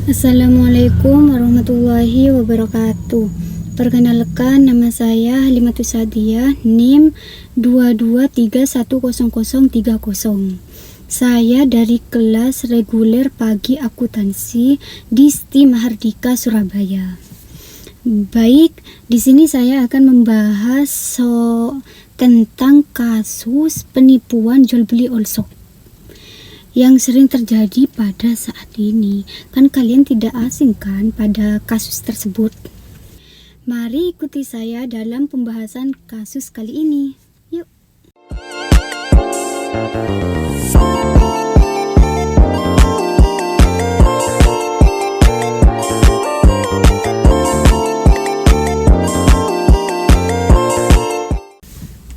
Assalamualaikum warahmatullahi wabarakatuh. Perkenalkan, nama saya Halimatus Sadiah, NIM 223100030. Saya dari kelas reguler pagi akuntansi di STI Mahardika Surabaya. Baik, di sini saya akan membahas tentang kasus penipuan jual beli all-shop yang sering terjadi pada saat ini. Kan kalian tidak asing kan pada kasus tersebut? Mari ikuti saya dalam pembahasan kasus kali ini. Yuk.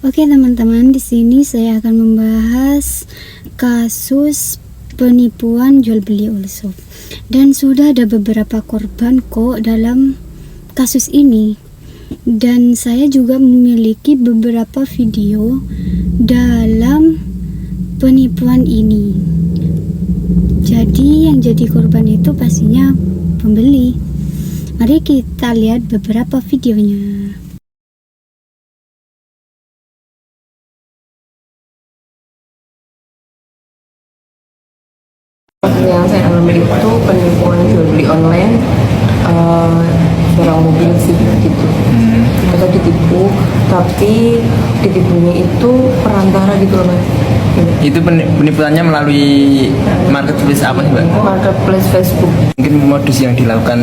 Oke teman-teman, di sini saya akan membahas kasus penipuan jual beli all-shop, dan sudah ada beberapa korban kok dalam kasus ini, dan saya juga memiliki beberapa video dalam penipuan ini. Jadi yang jadi korban itu pastinya pembeli. Mari kita lihat beberapa videonya. Yang saya alami itu penipuan jual beli online, barang mobil sih gitu. Kita ditipu, tapi ditipunya itu perantara gitu loh Mas. Itu penipuannya melalui marketplace apa sih Mbak? Marketplace Facebook. Mungkin modus yang dilakukan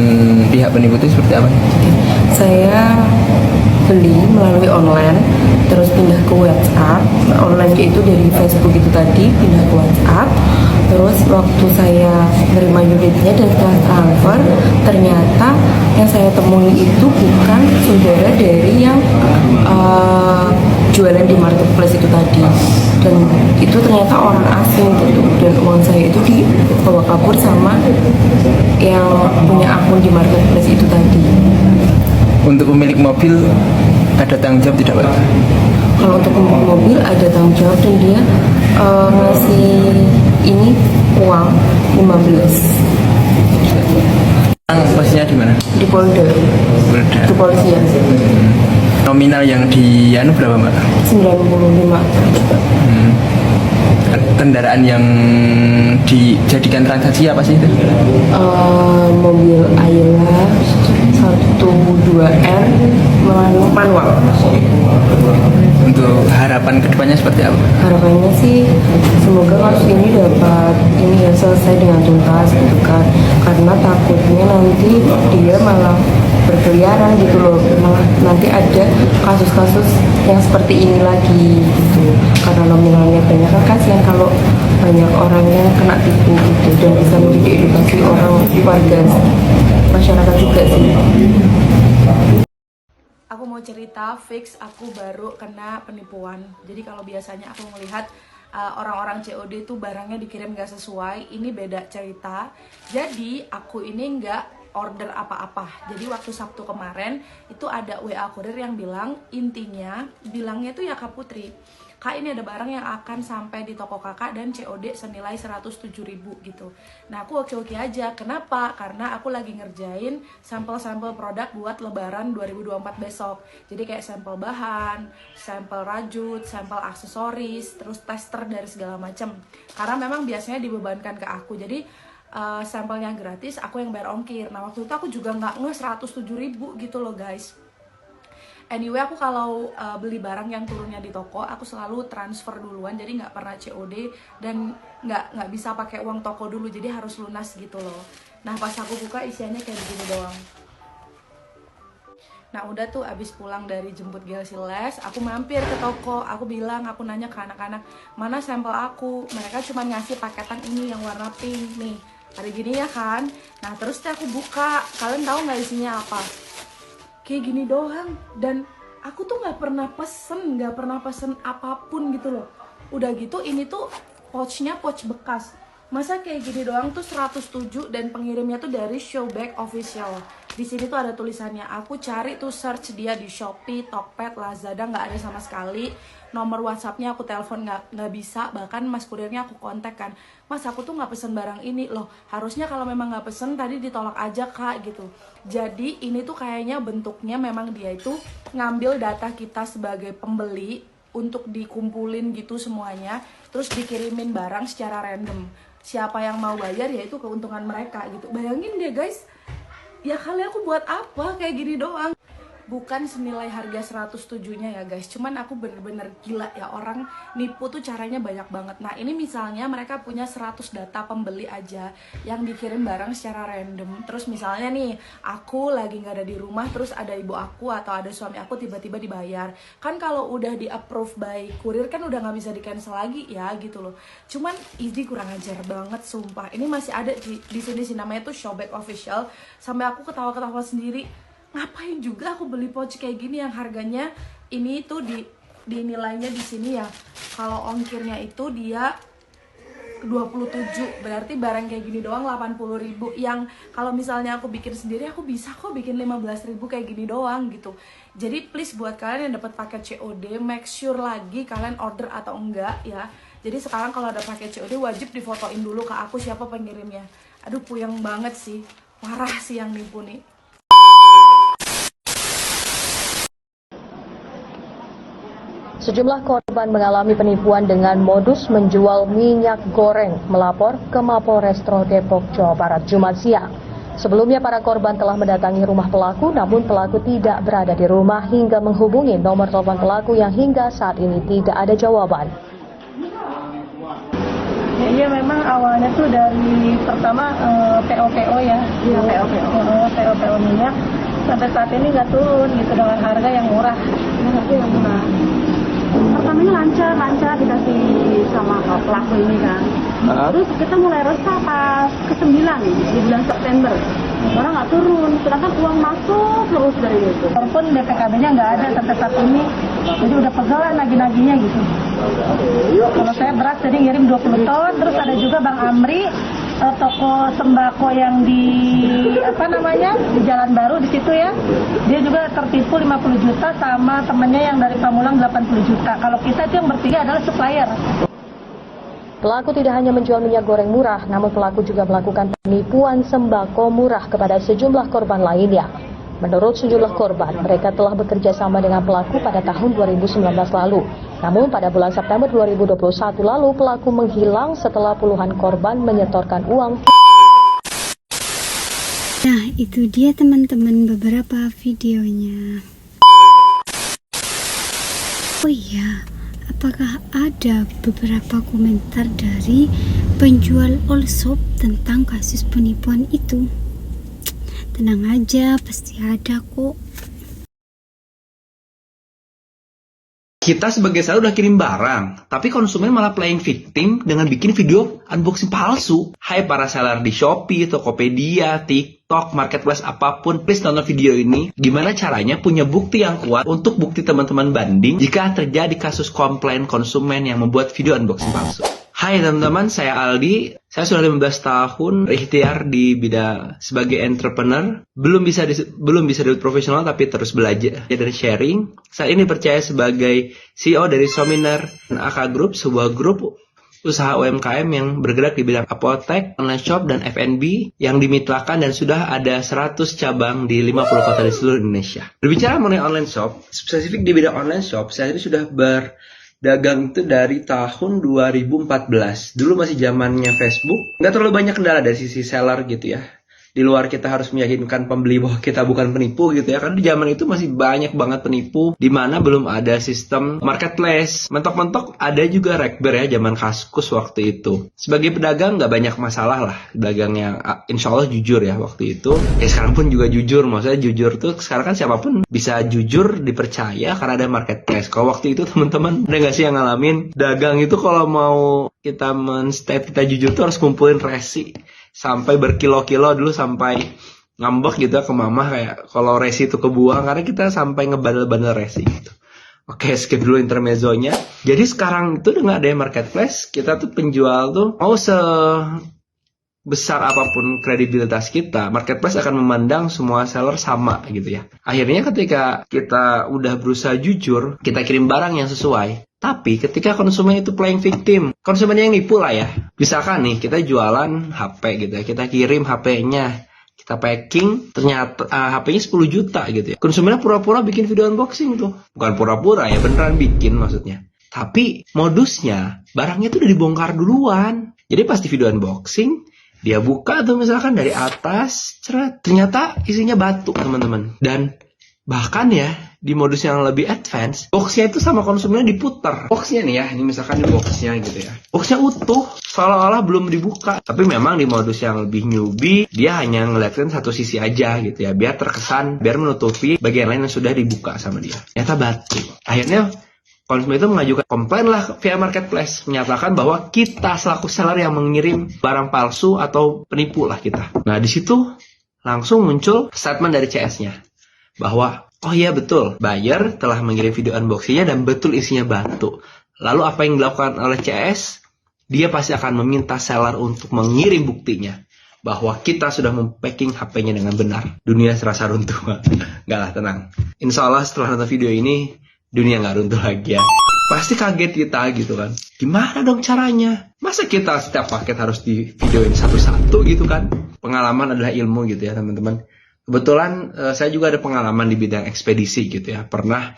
pihak penipu itu seperti apa? Saya beli melalui online, terus pindah ke WhatsApp. Online itu dari Facebook itu tadi pindah ke WhatsApp. Terus waktu saya menerima unitnya dan setelah transfer, ternyata yang saya temui itu bukan saudara dari yang jualan di marketplace itu tadi, dan itu ternyata orang asing gitu, dan uang saya itu dibawa kabur sama yang punya akun di marketplace itu tadi. Untuk pemilik mobil ada tanggung jawab tidak Pak? Kalau untuk pemilik mobil ada tanggung jawab, dan dia ngasih ini uang 15. Posisinya di mana? Di Polda. Polda. Itu polisi ya. Nominal yang di berapa Mbak? 95. Kendaraan yang dijadikan transaksi apa sih itu? Mobil Ayla 12R manual. Untuk harapan kedepannya seperti apa? Harapannya sih semoga kasus ini dapat selesai dengan tuntas gitu kan, karena takutnya nanti dia malah berkeliaran gitu loh, malah nanti ada kasus-kasus yang seperti ini lagi gitu, karena nominalnya banyak. Kan kasihan kalau banyak orang yang kena tipu gitu, dan bisa menjadi edukasi orang warga masyarakat juga sih. Aku mau cerita fix aku baru kena penipuan. Jadi kalau biasanya aku melihat orang-orang COD itu barangnya dikirim gak sesuai, ini beda cerita. Jadi aku ini nggak order apa-apa. Jadi waktu Sabtu kemarin itu ada WA kurir yang bilangnya itu ya Kak Putri, Kak ini ada barang yang akan sampai di toko kakak dan COD senilai 107.000 gitu. Nah aku oke-oke aja, kenapa? Karena aku lagi ngerjain sampel-sampel produk buat lebaran 2024 besok. Jadi kayak sampel bahan, sampel rajut, sampel aksesoris, terus tester dari segala macam. Karena memang biasanya dibebankan ke aku, jadi sampelnya gratis, aku yang bayar ongkir. Nah waktu itu aku juga nggak 107.000 gitu loh guys. Anyway, aku kalau beli barang yang turunnya di toko, aku selalu transfer duluan, jadi nggak pernah COD, dan nggak bisa pakai uang toko dulu, jadi harus lunas gitu loh. Nah pas aku buka isiannya kayak begini doang. Nah udah tuh abis pulang dari jemput Gelsi les, aku mampir ke toko, aku nanya ke anak-anak, mana sampel aku? Mereka cuma ngasih paketan ini yang warna pink nih, ada gini ya kan? Nah terus aku buka, kalian tahu nggak isinya apa? Kayak gini doang, dan aku tuh nggak pernah pesen apapun gitu loh. Udah gitu ini tuh pouchnya pouch bekas, Masa kayak gini doang tuh 107 dan pengirimnya tuh dari Showback Official. Di sini tuh ada tulisannya. Aku cari tuh search dia di Shopee, Tokped, Lazada, nggak ada sama sekali. Nomor WhatsAppnya aku telepon nggak bisa. Bahkan mas kurirnya aku kontak kan. Mas aku tuh nggak pesen barang ini loh. Harusnya kalau memang nggak pesen tadi ditolak aja kak gitu. Jadi ini tuh kayaknya bentuknya memang dia itu ngambil data kita sebagai pembeli untuk dikumpulin gitu semuanya. Terus dikirimin barang secara random. Siapa yang mau bayar ya itu keuntungan mereka gitu. Bayangin deh guys, ya kali aku buat apa kayak gini doang. Bukan senilai harga 107-nya ya guys, cuman aku bener-bener gila ya, orang nipu tuh caranya banyak banget. Nah ini misalnya mereka punya 100 data pembeli aja yang dikirim barang secara random. Terus misalnya nih, aku lagi nggak ada di rumah, terus ada ibu aku atau ada suami aku tiba-tiba dibayar. Kan kalau udah di approve by kurir kan udah nggak bisa di cancel lagi ya gitu loh. Cuman ini kurang ajar banget sumpah. Ini masih ada di sini sih, namanya tuh Showback Official. Sampai aku ketawa-ketawa sendiri. Ngapain juga aku beli pouch kayak gini yang harganya ini tuh dinilainya di sini ya. Kalau ongkirnya itu dia 27, berarti barang kayak gini doang 80.000. Yang kalau misalnya aku bikin sendiri aku bisa kok bikin 15.000 kayak gini doang gitu. Jadi please buat kalian yang dapat paket COD, make sure lagi kalian order atau enggak ya. Jadi sekarang kalau ada paket COD wajib difotoin dulu ke aku siapa pengirimnya. Aduh puyeng banget sih, parah sih yang nipu nih. Sejumlah korban mengalami penipuan dengan modus menjual minyak goreng melapor ke Mapolrestro Depok, Jawa Barat, Jumat siang. Sebelumnya para korban telah mendatangi rumah pelaku, namun pelaku tidak berada di rumah hingga menghubungi nomor telepon pelaku yang hingga saat ini tidak ada jawaban. Iya memang awalnya tuh dari pertama PO ya, PO minyak sampai saat ini nggak turun gitu dengan harga yang murah. Pertamanya lancar dikasih sama pelaku ini kan. Terus kita mulai resah pas ke-9 di bulan September. Orang nggak turun, sedangkan uang masuk terus dari itu. Walaupun BPKB-nya nggak ada sampai saat ini, jadi udah pegelan nagih-nagihnya gitu. Kalau saya beras jadi ngirim 20 ton, terus ada juga Bang Amri, toko sembako yang di di Jalan Baru di situ ya. Dia juga tertipu 50 juta sama temennya yang dari Pamulang 80 juta. Kalau kita itu yang bertiga adalah supplier. Pelaku tidak hanya menjual minyak goreng murah, namun pelaku juga melakukan penipuan sembako murah kepada sejumlah korban lainnya. Menurut sejumlah korban, mereka telah bekerja sama dengan pelaku pada tahun 2019 lalu. Namun pada bulan September 2021 lalu, pelaku menghilang setelah puluhan korban menyetorkan uang. Nah, itu dia teman-teman beberapa videonya. Oh iya, apakah ada beberapa komentar dari penjual all shop tentang kasus penipuan itu? Tenang aja, pasti ada kok. Kita sebagai seller udah kirim barang, tapi konsumen malah playing victim dengan bikin video unboxing palsu. Hai para seller di Shopee, Tokopedia, TikTok, Marketplace apapun, please nonton video ini. Gimana caranya punya bukti yang kuat untuk bukti teman-teman banding jika terjadi kasus komplain konsumen yang membuat video unboxing palsu. Hai teman-teman, saya Aldi. Saya sudah 15 tahun berikhtiar di bidang sebagai entrepreneur. Belum bisa disebut profesional, tapi terus belajar dan sharing. Saat ini percaya sebagai CEO dari Sominer AK Group, sebuah grup usaha UMKM yang bergerak di bidang apotek, online shop, dan F&B yang dimitrakan dan sudah ada 100 cabang di 50 kota di seluruh Indonesia. Berbicara mengenai online shop, spesifik di bidang online shop, saya ini sudah dagang itu dari tahun 2014. Dulu masih zamannya Facebook. Nggak terlalu banyak kendala dari sisi seller gitu ya. Di luar kita harus meyakinkan pembeli bahwa kita bukan penipu gitu ya. Karena di zaman itu masih banyak banget penipu. Di mana belum ada sistem marketplace. Mentok-mentok ada juga Rekber ya, zaman Kaskus waktu itu. Sebagai pedagang nggak banyak masalah lah. Dagangnya insya Allah jujur ya waktu itu. Ya sekarang pun juga jujur. Maksudnya jujur tuh sekarang kan siapapun bisa jujur dipercaya karena ada marketplace. Kalau waktu itu teman-teman ada nggak sih yang ngalamin dagang itu kalau mau kita men-state kita jujur tuh harus kumpulin resi sampai berkilo-kilo dulu, sampai ngambek gitu ke mama kayak kalau resi itu kebuang karena kita sampai ngebandel-bandel resi gitu. Oke, skip dulu intermezzonya. Jadi sekarang itu dengan adanya marketplace, kita tuh penjual tuh mau sebesar apapun kredibilitas kita, marketplace akan memandang semua seller sama gitu ya. Akhirnya ketika kita udah berusaha jujur, kita kirim barang yang sesuai. Tapi ketika konsumen itu playing victim, konsumen yang nipu lah ya. Misalkan nih, kita jualan HP gitu ya, kita kirim HP-nya, kita packing, ternyata HP-nya 10 juta gitu ya. Konsumennya pura-pura bikin video unboxing tuh. Bukan pura-pura ya, beneran bikin maksudnya. Tapi modusnya, barangnya tuh udah dibongkar duluan. Jadi pas di video unboxing, dia buka tuh misalkan dari atas, ternyata isinya batu teman-teman. Dan bahkan ya, di modus yang lebih advance, boxnya itu sama konsumennya diputar. Boxnya nih ya, ini misalkan di boxnya gitu ya. Boxnya utuh, seolah-olah belum dibuka. Tapi memang di modus yang lebih newbie, dia hanya ngeliatin satu sisi aja gitu ya. Biar terkesan, biar menutupi bagian lain yang sudah dibuka sama dia. Ternyata batu. Akhirnya konsumen itu mengajukan komplain lah via marketplace, menyatakan bahwa kita selaku seller yang mengirim barang palsu atau penipu lah kita. Nah di situ langsung muncul statement dari CS-nya bahwa oh iya betul, buyer telah mengirim video unboxingnya dan betul isinya batu. Lalu apa yang dilakukan oleh CS? Dia pasti akan meminta seller untuk mengirim buktinya bahwa kita sudah mempacking HP-nya dengan benar. Dunia serasa runtuh. Enggak lah, tenang. Insya Allah setelah nonton video ini, dunia nggak runtuh lagi ya. Pasti kaget kita gitu kan. Gimana dong caranya? Masa kita setiap paket harus di videoin satu-satu gitu kan? Pengalaman adalah ilmu gitu ya teman-teman. Kebetulan saya juga ada pengalaman di bidang ekspedisi gitu ya. Pernah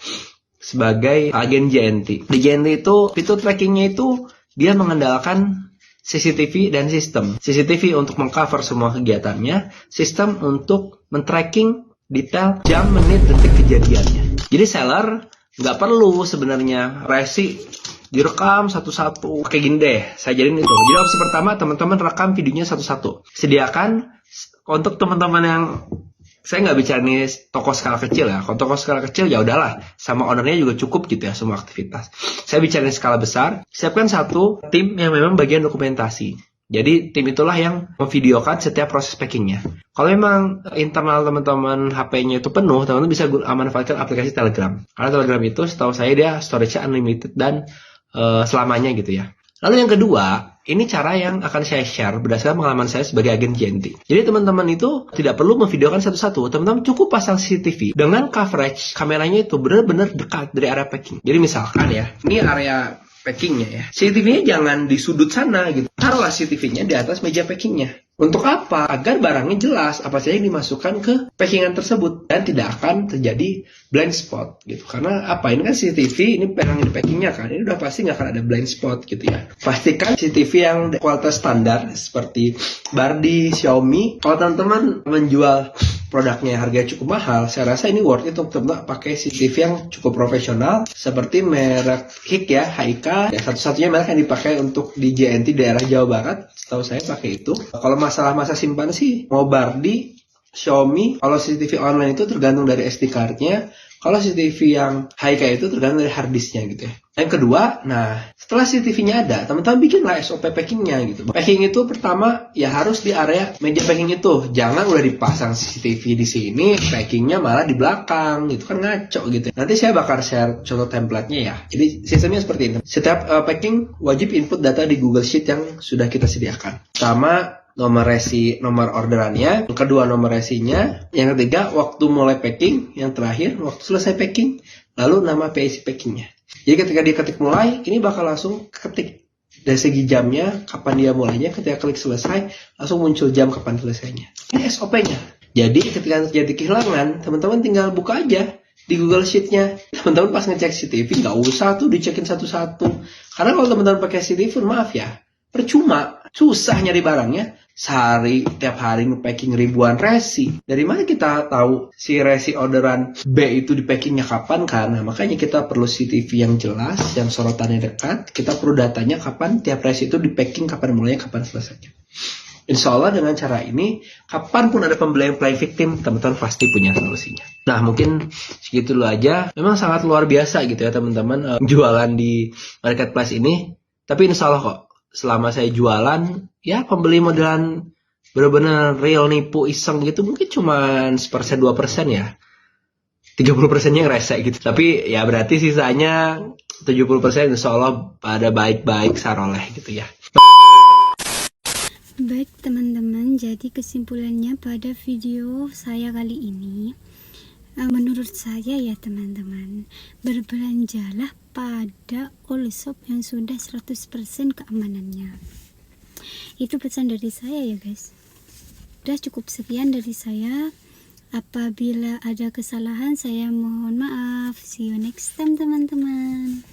sebagai agen JNT. Di JNT itu fitur trackingnya itu dia mengandalkan CCTV dan sistem. CCTV untuk mengcover semua kegiatannya. Sistem untuk men-tracking detail jam, menit, detik kejadiannya. Jadi seller nggak perlu sebenarnya resi direkam satu-satu. Kayak gini deh, saya jadiin itu. Jadi opsi pertama, teman-teman rekam videonya satu-satu. Sediakan untuk teman-teman yang saya nggak bicara nih toko skala kecil ya. Kalau toko skala kecil ya udahlah, sama ownernya juga cukup gitu ya semua aktivitas. Saya bicara skala besar, siapkan satu tim yang memang bagian dokumentasi. Jadi tim itulah yang memvideokan setiap proses packingnya. Kalau memang internal teman-teman HP-nya itu penuh, teman-teman bisa manfaatkan aplikasi Telegram. Karena Telegram itu setahu saya dia storage-nya unlimited dan selamanya gitu ya. Lalu yang kedua, ini cara yang akan saya share berdasarkan pengalaman saya sebagai agen JNT. Jadi teman-teman itu tidak perlu memvideokan satu-satu. Teman-teman cukup pasang CCTV dengan coverage kameranya itu benar-benar dekat dari area packing. Jadi misalkan ya, ini area packingnya ya. CCTV-nya jangan di sudut sana gitu. Taruhlah CCTV-nya di atas meja packingnya. Untuk apa? Agar barangnya jelas apa saja yang dimasukkan ke packingan tersebut dan tidak akan terjadi blind spot gitu. Karena apa? Ini kan CCTV, ini barang di packingnya kan. Ini udah pasti nggak akan ada blind spot gitu ya. Pastikan CCTV yang kualitas standar seperti Bardi, Xiaomi. Kalau teman-teman menjual produknya harganya cukup mahal, saya rasa ini worth it untuk teman-teman pakai CCTV yang cukup profesional seperti merek HIK ya, HIK. Ya, satu-satunya merek yang dipakai untuk di JNT daerah Jawa Barat, setahu saya pakai itu. Kalau masalah masa simpan sih, mau Bardi, Xiaomi. Kalau CCTV online itu tergantung dari SD card-nya. Kalau CCTV yang HIK itu tergantung dari hard disk-nya gitu ya. Yang kedua, nah setelah CCTV-nya ada, teman-teman bikinlah SOP packing-nya gitu. Packing itu pertama ya harus di area meja packing itu. Jangan udah dipasang CCTV di sini, packing-nya malah di belakang gitu kan ngaco gitu. Nanti saya bakal share contoh template-nya ya. Jadi sistemnya seperti ini. Setiap packing wajib input data di Google Sheet yang sudah kita sediakan. Pertama, nomor resi, nomor orderannya, yang kedua nomor resinya, yang ketiga waktu mulai packing, yang terakhir waktu selesai packing, lalu nama PIC packingnya. Jadi ketika dia ketik mulai, ini bakal langsung ketik dari segi jamnya, kapan dia mulainya, ketika klik selesai, langsung muncul jam kapan selesainya. Ini SOP-nya. Jadi ketika terjadi kehilangan, teman-teman tinggal buka aja di Google Sheet-nya. Teman-teman pas ngecek CCTV, nggak usah tuh dicekin satu-satu. Karena kalau teman-teman pakai CCTV, maaf ya, percuma, susah nyari barangnya. Sehari, tiap hari nge-packing ribuan resi. Dari mana kita tahu si resi orderan B itu di-packingnya kapan kan? Nah, makanya kita perlu CCTV yang jelas, yang sorotannya dekat. Kita perlu datanya kapan tiap resi itu di-packing, kapan mulainya, kapan selesainya. Insya Allah dengan cara ini, kapanpun ada pembelian play victim, teman-teman pasti punya solusinya. Nah, mungkin segitu dulu aja. Memang sangat luar biasa gitu ya teman-teman, jualan di marketplace ini. Tapi insya Allah kok, selama saya jualan, ya pembeli modelan benar-benar real nipu iseng gitu mungkin cuma 1%-2% ya. 30%-nya rese gitu. Tapi ya berarti sisanya 70% insya Allah pada baik-baik saroleh gitu ya. Baik teman-teman, jadi kesimpulannya pada video saya kali ini, menurut saya ya teman-teman, berbelanjalah pada all shop yang sudah 100% keamanannya. Itu pesan dari saya ya guys. Udah cukup sekian dari saya. Apabila ada kesalahan saya mohon maaf. See you next time teman-teman.